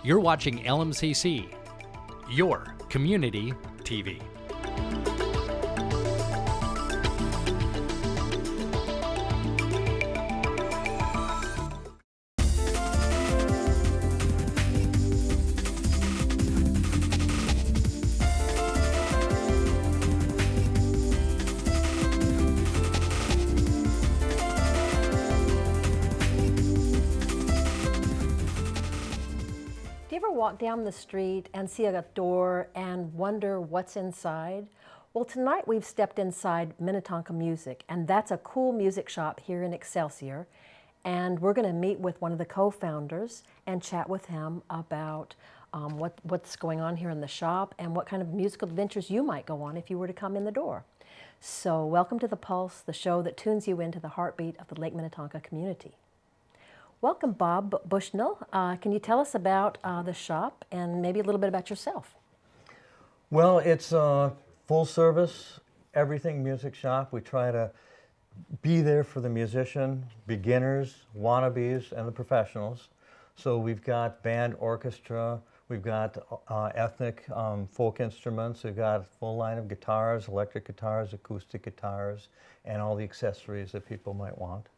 You're watching LMCC, your community TV. Do you ever walk down the street and see a door and wonder what's inside? Well, tonight we've stepped inside Minnetonka Music, and that's a cool music shop here in Excelsior. And we're going to meet with one of the co-founders and chat with him about what's going on here in the shop and what kind of musical adventures you might go on if you were to come in the door. So welcome to The Pulse, the show that tunes you into the heartbeat of the Lake Minnetonka community. Welcome, Bob Bushnell. Can you tell us about the shop and maybe a little bit about yourself? Well, it's a full-service, everything music shop. We try to be there for the musician, beginners, wannabes, and the professionals. So we've got band, orchestra, we've got ethnic folk instruments, we've got a full line of guitars, electric guitars, acoustic guitars, and all the accessories that people might want.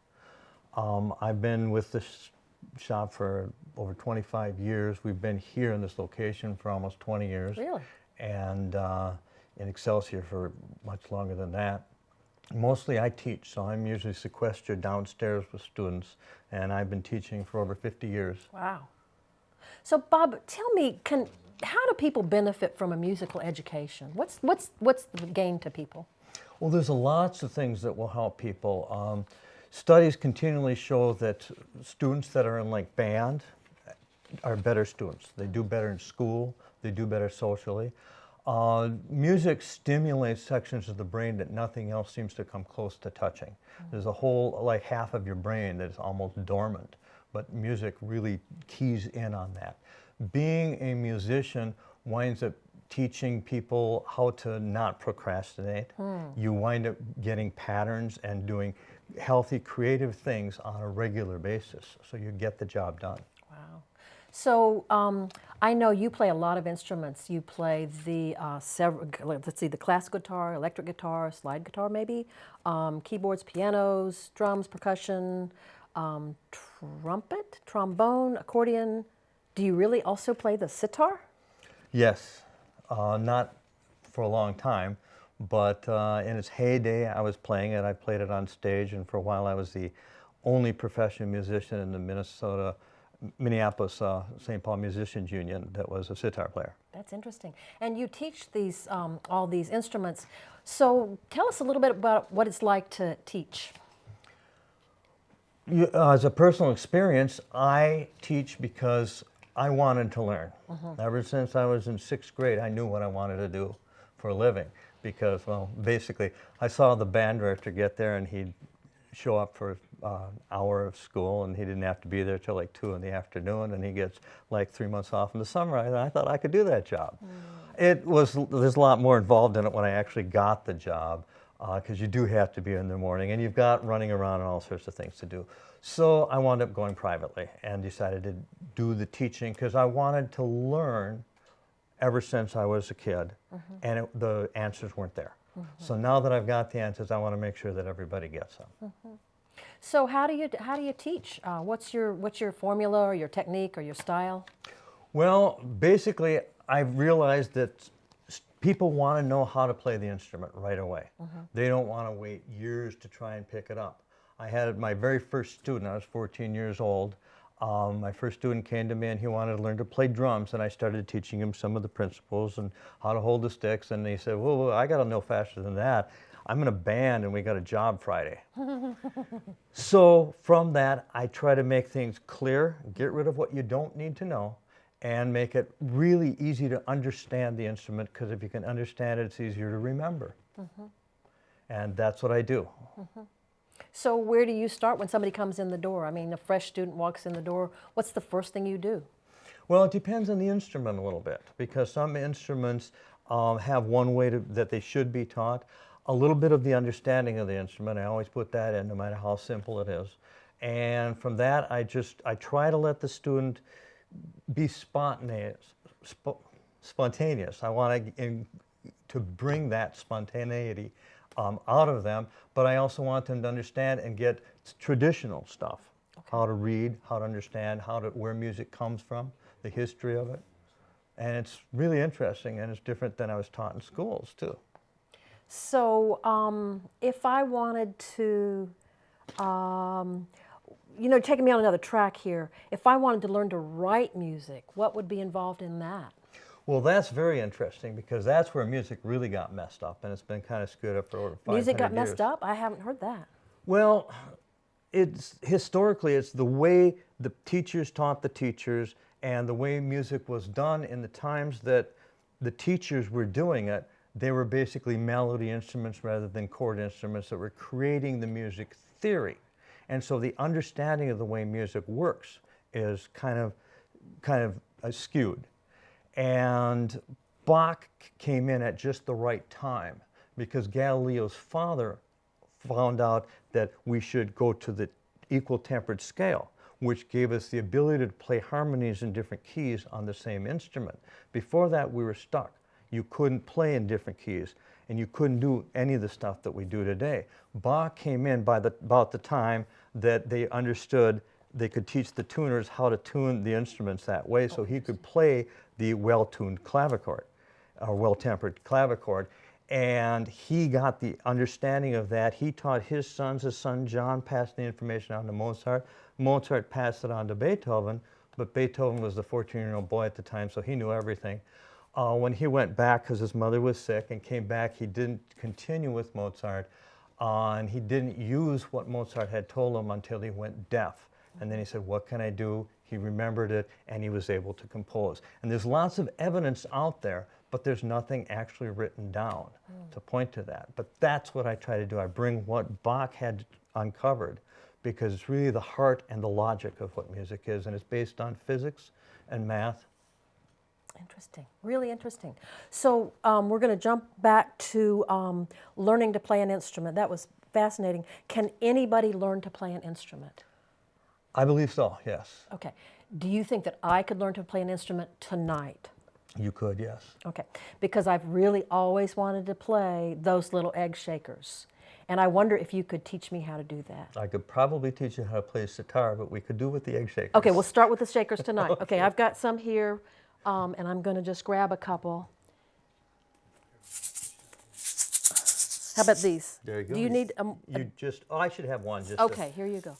I've been with this shop for over 25 years. We've been here in this location for almost 20 years. Really? And in Excelsior for much longer than that. Mostly I teach, so I'm usually sequestered downstairs with students, and I've been teaching for over 50 years. Wow. So Bob, tell me, how do people benefit from a musical education? What's the gain to people? Well, there's lots of things that will help people. Studies continually show that students that are in like band are better students. They do better in school, they do better socially. Music stimulates sections of the brain that nothing else seems to come close to touching. There's a whole, like half of your brain that is almost dormant, but music really keys in on that. Being a musician winds up teaching people how to not procrastinate. You wind up getting patterns and doing healthy, creative things on a regular basis, so you get the job done. Wow. So I know you play a lot of instruments. You play the the classical guitar, electric guitar, slide guitar maybe, keyboards, pianos, drums, percussion, trumpet, trombone, accordion. Do you really also play the sitar? Yes, not for a long time, but in its heyday I was playing it. I played it on stage, and for a while I was the only professional musician in the Minneapolis St. Paul Musicians Union that was a sitar player. That's interesting. And you teach these all these instruments. So tell us a little bit about what it's like to teach. As a personal experience, I teach because I wanted to learn. Ever since I was in 6th grade, I knew what I wanted to do for a living because, well, basically, I saw the band director get there and he'd show up for an hour of school, and he didn't have to be there till like 2 in the afternoon, and he gets like 3 months off in the summer. I thought I could do that job. There's a lot more involved in it when I actually got the job, because you do have to be in the morning, and you've got running around and all sorts of things to do. So I wound up going privately and decided to do the teaching because I wanted to learn ever since I was a kid, and the answers weren't there. So now that I've got the answers, I want to make sure that everybody gets them. So how do you teach? What's your formula or your technique or your style? Well, basically, I've realized that people want to know how to play the instrument right away. They don't want to wait years to try and pick it up. I had my very first student. I was 14 years old. My first student came to me and he wanted to learn to play drums, and I started teaching him some of the principles and how to hold the sticks, and he said, whoa, I got to know faster than that. I'm in a band and we got a job Friday. So from that, I try to make things clear, get rid of what you don't need to know, and make it really easy to understand the instrument, because if you can understand it, it's easier to remember. And that's what I do. So where do you start when somebody comes in the door? I mean, a fresh student walks in the door. What's the first thing you do? Well, it depends on the instrument a little bit, because some instruments have one way that they should be taught. A little bit of the understanding of the instrument, I always put that in, no matter how simple it is. And from that, I try to let the student be spontaneous. I want to bring that spontaneity out of them, but I also want them to understand and get traditional stuff, how to read, how to understand, where music comes from, the history of it. And it's really interesting, and it's different than I was taught in schools, too. So if I wanted to, taking me on another track here, if I wanted to learn to write music, what would be involved in that? Well, that's very interesting, because that's where music really got messed up, and it's been kind of screwed up for over 500 years. Music got messed up? I haven't heard that. Well, historically, it's the way the teachers taught the teachers, and the way music was done in the times that the teachers were doing it. They were basically melody instruments rather than chord instruments that were creating the music theory. And so the understanding of the way music works is kind of skewed. And Bach came in at just the right time, because Galileo's father found out that we should go to the equal tempered scale, which gave us the ability to play harmonies in different keys on the same instrument. Before that, we were stuck. You couldn't play in different keys, and you couldn't do any of the stuff that we do today. Bach came in about the time that they understood they could teach the tuners how to tune the instruments that way, so he could play the well-tuned clavichord, or well-tempered clavichord. And he got the understanding of that. He taught his son John passed the information on to Mozart. Mozart passed it on to Beethoven, but Beethoven was the 14-year-old boy at the time, so he knew everything. When he went back, because his mother was sick, and came back, he didn't continue with Mozart, and he didn't use what Mozart had told him until he went deaf. And then he said, what can I do? He remembered it, and he was able to compose. And there's lots of evidence out there, but there's nothing actually written down to point to that. But that's what I try to do. I bring what Bach had uncovered, because it's really the heart and the logic of what music is, and it's based on physics and math. Interesting, really interesting. So we're going to jump back to learning to play an instrument. That was fascinating. Can anybody learn to play an instrument? I believe so, yes. Okay. Do you think that I could learn to play an instrument tonight? You could, yes. Okay. Because I've really always wanted to play those little egg shakers. And I wonder if you could teach me how to do that. I could probably teach you how to play a sitar, but we could do with the egg shakers. Okay, we'll start with the shakers tonight. Okay, I've got some here, and I'm going to just grab a couple. How about these? There you go. Do you need I should have one. Okay, here you go.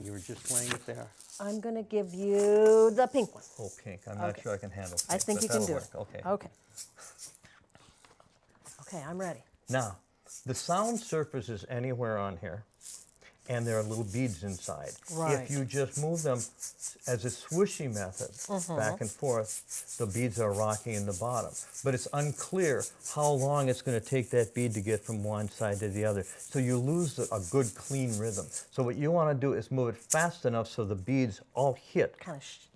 You were just playing it there. I'm going to give you the pink one. Oh, pink. I'm not sure I can handle pink. I think you can do it. Okay. Okay. Okay, I'm ready. Now, the sound surface is anywhere on here, and there are little beads inside. Right. If you just move them as a swishy method, back and forth, the beads are rocking in the bottom. But it's unclear how long it's going to take that bead to get from one side to the other. So you lose a good, clean rhythm. So what you want to do is move it fast enough so the beads all hit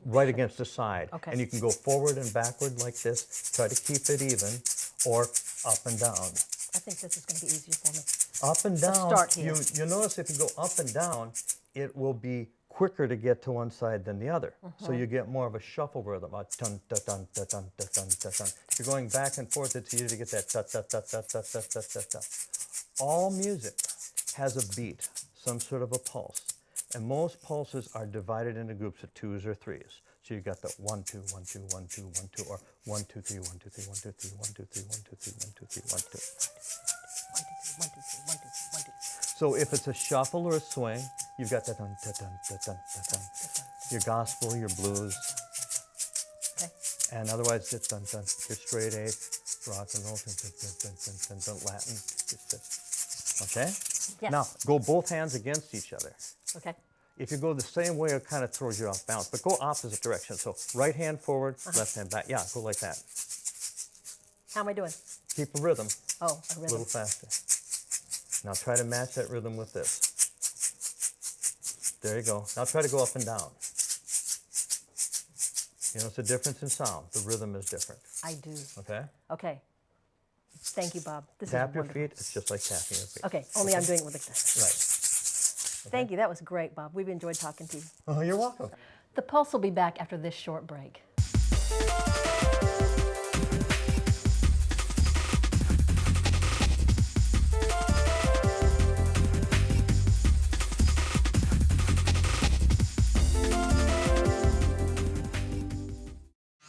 right against the side. Okay. And you can go forward and backward like this, try to keep it even, or up and down. I think this is going to be easier for me. Up and down, Let's start here. you notice if you go up and down, it will be quicker to get to one side than the other. So you get more of a shuffle rhythm. Dun, dun, dun, dun, dun, dun, dun, dun. If you're going back and forth, it's easy to get that dun, dun, dun, dun, dun, dun, dun, dun, dun. All music has a beat, some sort of a pulse. And most pulses are divided into groups of 2s or 3s. So you got the 1, 2, 1, 2, 1, 2, 1, 2, or 1, 2, 3, 1, 2, 3, 1, 2, 3, 1, 2, 3, 1, 2, 3, 1, 2, 3, 1, 2. So if it's a shuffle or a swing, you've got that dun, dun, dun, dun, dun, dun, dun. Your gospel, your blues. Okay. And otherwise it's dun, dun, your straight 8, rock and roll, dun, dun, dun, dun, dun, dun, dun, Latin. Okay? Yes. Now, go both hands against each other. Okay. If you go the same way, it kind of throws you off balance, but go opposite direction. So right hand forward, left hand back. Yeah, go like that. How am I doing? Keep a rhythm. Oh, a A rhythm. little faster. Now try to match that rhythm with this. There you go. Now try to go up and down. You know, it's a difference in sound. The rhythm is different. I do. Okay? Okay. Thank you, Bob. This Tap is your wonderful. feet. It's just like tapping your feet. Okay, only I'm doing it with this. Right. Thank you. That was great, Bob. We've enjoyed talking to you. Oh, you're welcome. The Pulse will be back after this short break.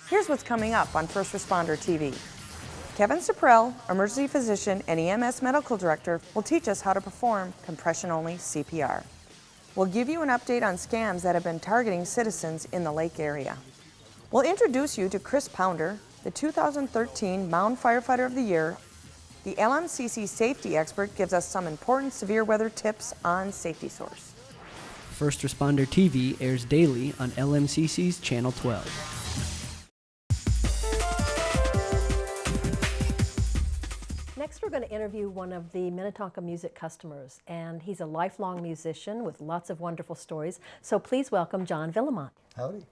Here's what's coming up on First Responder TV. Kevin Supprell, emergency physician and EMS medical director, will teach us how to perform compression-only CPR. We'll give you an update on scams that have been targeting citizens in the Lake area. We'll introduce you to Chris Pounder, the 2013 Mound Firefighter of the Year. The LMCC safety expert gives us some important severe weather tips on Safety Source. First Responder TV airs daily on LMCC's Channel 12. Next, we're going to interview one of the Minnetonka music customers, and he's a lifelong musician with lots of wonderful stories. So please welcome John Villemonte. Howdy.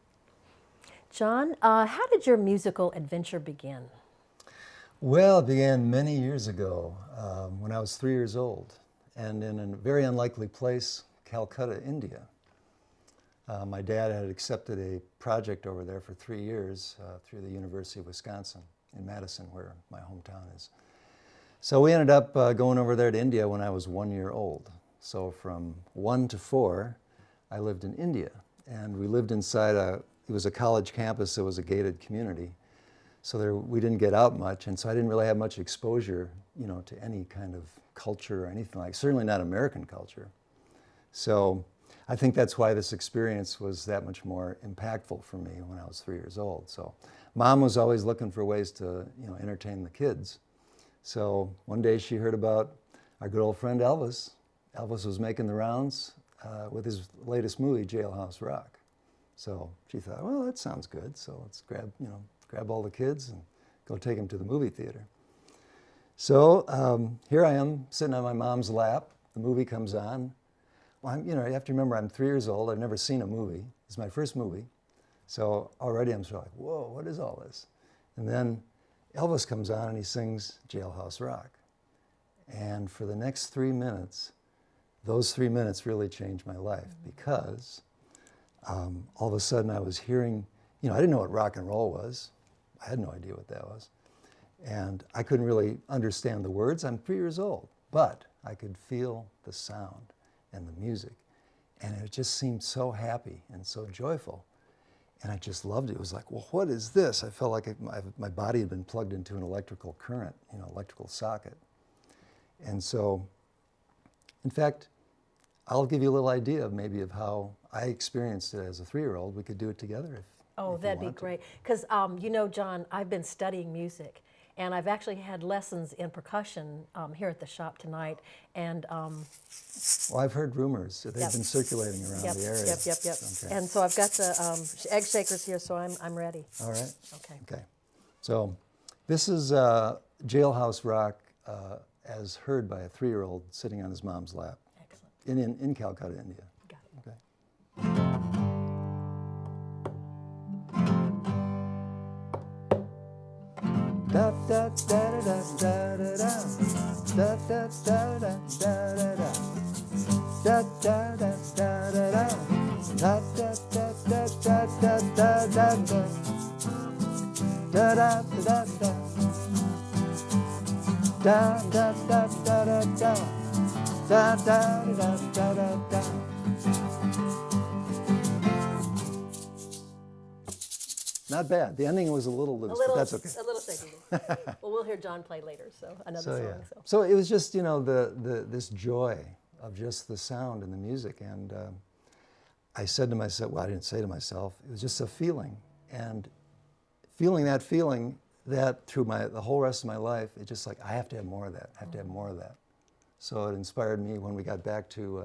John, how did your musical adventure begin? Well, it began many years ago when I was 3 years old, and in a very unlikely place, Calcutta, India. My dad had accepted a project over there for 3 years through the University of Wisconsin in Madison, where my hometown is. So we ended up going over there to India when I was 1 year old. So from 1 to 4, I lived in India, and we lived inside it was a college campus, it was a gated community. So we didn't get out much, and so I didn't really have much exposure, to any kind of culture or anything like, certainly not American culture. So I think that's why this experience was that much more impactful for me when I was 3 years old. So Mom was always looking for ways to, entertain the kids. So one day she heard about our good old friend Elvis. Elvis was making the rounds with his latest movie, Jailhouse Rock. So she thought, well, that sounds good. So let's grab all the kids and go take them to the movie theater. So here I am sitting on my mom's lap. The movie comes on. Well, you have to remember I'm 3 years old. I've never seen a movie. It's my first movie. So already I'm sort of like, whoa, what is all this? And then Elvis comes on and he sings Jailhouse Rock. And for the next 3 minutes, those 3 minutes really changed my life because all of a sudden I was hearing, I didn't know what rock and roll was. I had no idea what that was. And I couldn't really understand the words. I'm 3 years old, but I could feel the sound and the music. And it just seemed so happy and so joyful. And I just loved it. It was like, well, what is this? I felt like my body had been plugged into an electrical current, electrical socket. And so, in fact, I'll give you a little idea maybe of how I experienced it as a 3-year-old. We could do it together if that'd be great. Because, John, I've been studying music, and I've actually had lessons in percussion here at the shop tonight. And well, I've heard rumors that they've been circulating around the area. Yep. Okay. And so I've got the egg shakers here, so I'm ready. All right. Okay. So this is Jailhouse Rock as heard by a 3-year-old sitting on his mom's lap. Excellent. In Calcutta, India. Got it. Okay. Da da da da da da da da da da da da da da da da da da da da. Not bad. The ending was a little loose, but that's okay. A little shaky. Well, we'll hear John play later, so another song. So it was just, this joy of just the sound and the music. And I said to myself, well, I didn't say to myself, it was just a feeling. And feeling that through the whole rest of my life, it's just like, I have to have more of that. I have to have more of that. So it inspired me when we got back to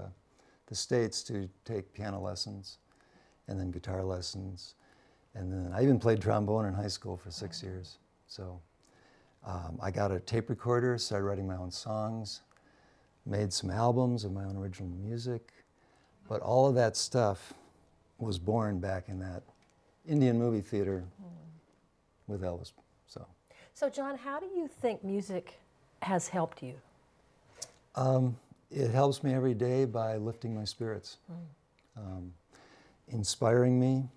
the States to take piano lessons and then guitar lessons. And then I even played trombone in high school for 6 years. So I got a tape recorder, started writing my own songs, made some albums of my own original music. But all of that stuff was born back in that Indian movie theater with Elvis. So John, how do you think music has helped you? It helps me every day by lifting my spirits. inspiring me.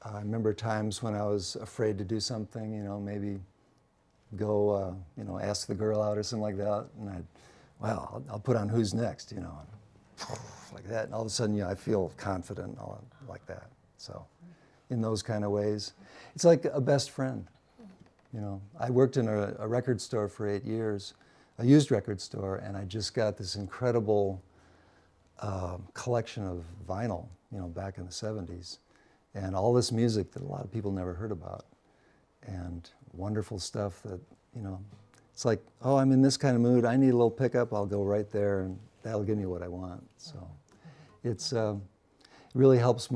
I remember times when I was afraid to do something, you know, maybe go, you know, ask the girl out or something like that, and I'll put on Who's Next, you know, like that, and all of a sudden, you know, I feel confident, all like that. So, in those kind of ways, it's like a best friend. You know, I worked in a record store for 8 years, a used record store, and I just got this incredible collection of vinyl, you know, back in the 70s, and all this music that a lot of people never heard about, and wonderful stuff that, you know, it's like, oh, I'm in this kind of mood, I need a little pickup, I'll go right there, and that'll give me what I want. So it's it really helps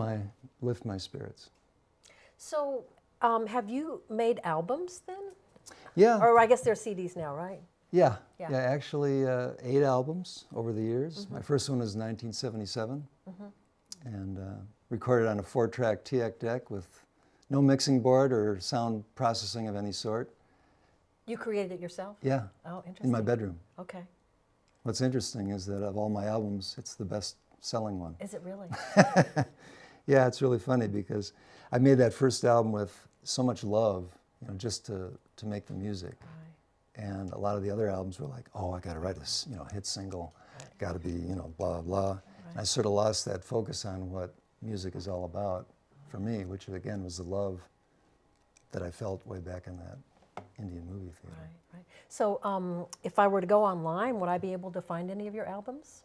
lift my spirits. So have you made albums then? Yeah. Or I guess they're CDs now, right? Yeah, Yeah. yeah, actually 8 albums over the years. My first one was 1977, and recorded on a 4-track TX deck with no mixing board or sound processing of any sort. You created it yourself? Yeah, Oh, interesting. in my bedroom. Okay. What's interesting is that of all my albums, it's the best-selling one. Is it really? Yeah, it's really funny because I made that first album with so much love, you know, just to make the music. Right. And a lot of the other albums were like, oh, I got to write a, you know, hit single, got to be, you know, blah, blah. And I sort of lost that focus on what music is all about for me, which again was the love that I felt way back in that Indian movie theater. Right, right. So if I were to go online, would I be able to find any of your albums?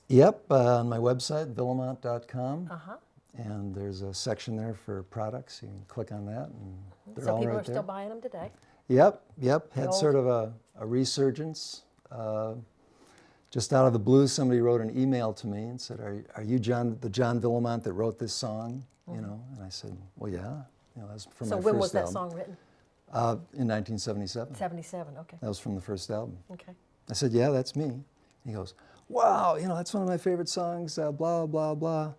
Yep, on my website, Villemonte.com. Uh-huh. And there's a section there for products. You can click on that, and they're So all people right are still there. buying them today? Yep, yep. Had old- sort of a resurgence. Just out of the blue, somebody wrote an email to me and said, "Are you the John Villemonte that wrote this song?" You know, and I said, "Well, yeah." You know, that's from So my when first was that album. song written? In 1977. 77, okay. That was from the first album. Okay. I said, "Yeah, that's me." And he goes, "Wow, you know, that's one of my favorite songs, blah, blah, blah.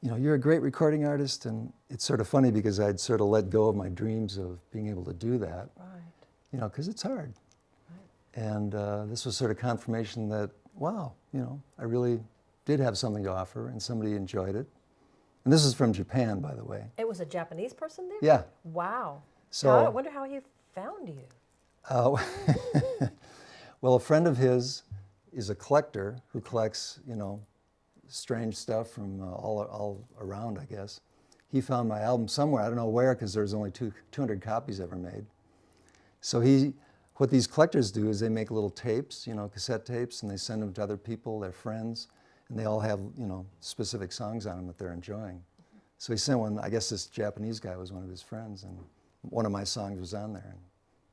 You know, you're a great recording artist." And it's sort of funny because I'd sort of let go of my dreams of being able to do that, Right. you know, because it's hard. And this was sort of confirmation that, wow, you know, I really did have something to offer and somebody enjoyed it. And this is from Japan, by the way. It was a Japanese person there? Yeah. Wow. So- I wonder how he found you. Well, a friend of his is a collector who collects, you know, strange stuff from all around, I guess. He found my album somewhere, I don't know where, because there's only 200 copies ever made. So what these collectors do is they make little tapes, you know, cassette tapes, and they send them to other people, their friends, and they all have, you know, specific songs on them that they're enjoying. So he sent one, I guess this Japanese guy was one of his friends, and one of my songs was on there. And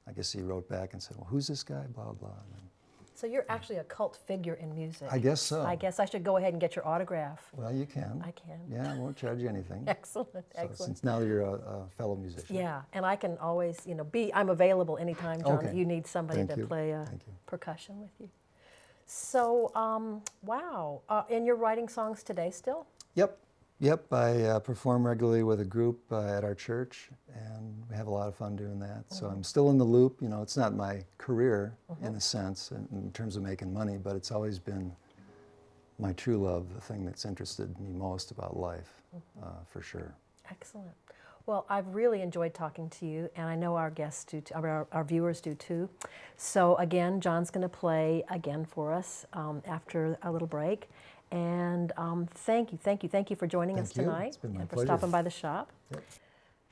I guess he wrote back and said, "Well, who's this guy?" Blah, blah. And So you're actually a cult figure in music. I guess so. I guess I should go ahead and get your autograph. Well, you can. I can. Yeah, I won't charge you anything. Excellent, So excellent. since now you're a fellow musician. Yeah, and I can always, you know, I'm available anytime, John, Okay. that you need somebody Thank to you. play Thank you. percussion with you. So, wow. And you're writing songs today still? Yep. I perform regularly with a group at our church, and we have a lot of fun doing that. So I'm still in the loop. You know, it's not my career in a sense, in terms of making money, but it's always been my true love, the thing that's interested me most about life, for sure. Excellent. Well, I've really enjoyed talking to you, and I know our guests do, our viewers do too. So again, John's going to play again for us after a little break. And thank you for joining us Thank you. tonight It's been my and for pleasure. stopping by the shop. Yep.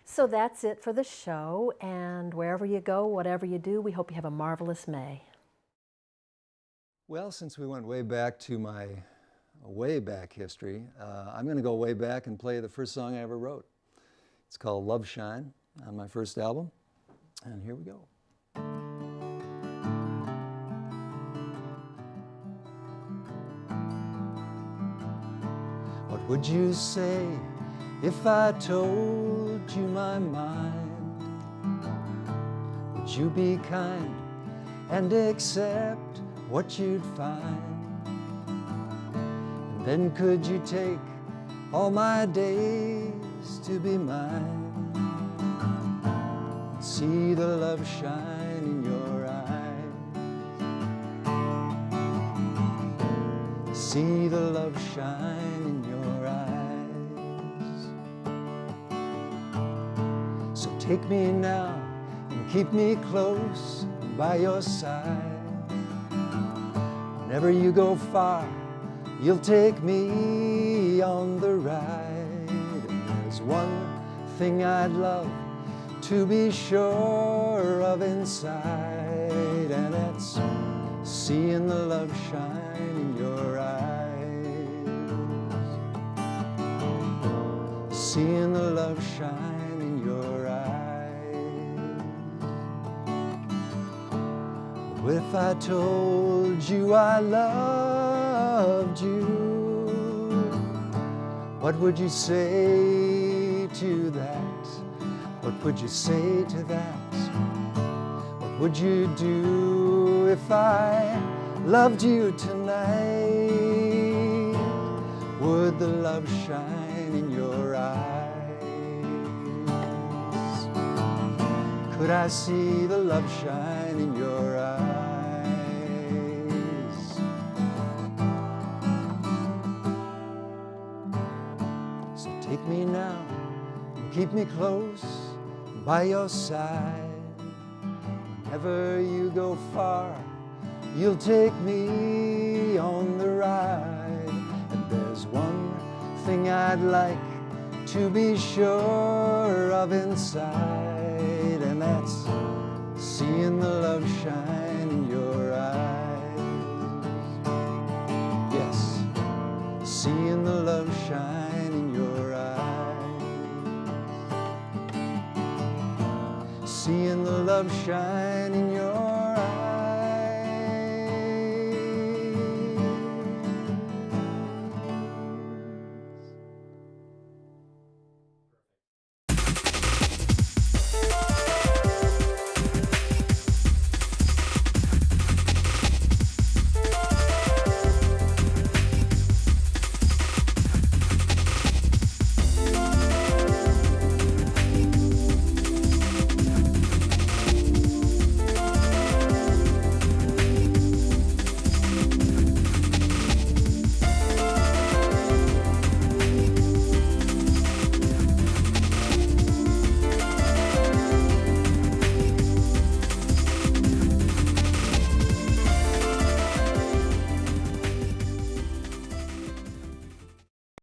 So that's it for the show, and wherever you go, whatever you do, we hope you have a marvelous May. Well, since we went way back to my way back history, I'm going to go way back and play the first song I ever wrote. It's called Love Shine on my first album, and here we go. What would you say if I told you my mind? Would you be kind and accept what you'd find? And then could you take all my days to be mine? And see the love shine in your eyes. See the love shine in your eyes. take me now and keep me close by your side. Whenever you go far, you'll take me on the ride. And there's one thing I'd love to be sure of inside, and it's seeing the love shine in your eyes. Seeing the love shine in your eyes. What if I told you I loved you? What would you say to that? What would you say to that? What would you do if I loved you tonight? Would the love shine in your eyes? Could I see the love shine in your eyes? So take me now and keep me close by your side. Whenever you go far, you'll take me on the ride. And there's one thing I'd like to be sure of inside, and that's seeing the love shine in your eyes. Yes, seeing the love shine in your eyes. Seeing the love shine in your eyes.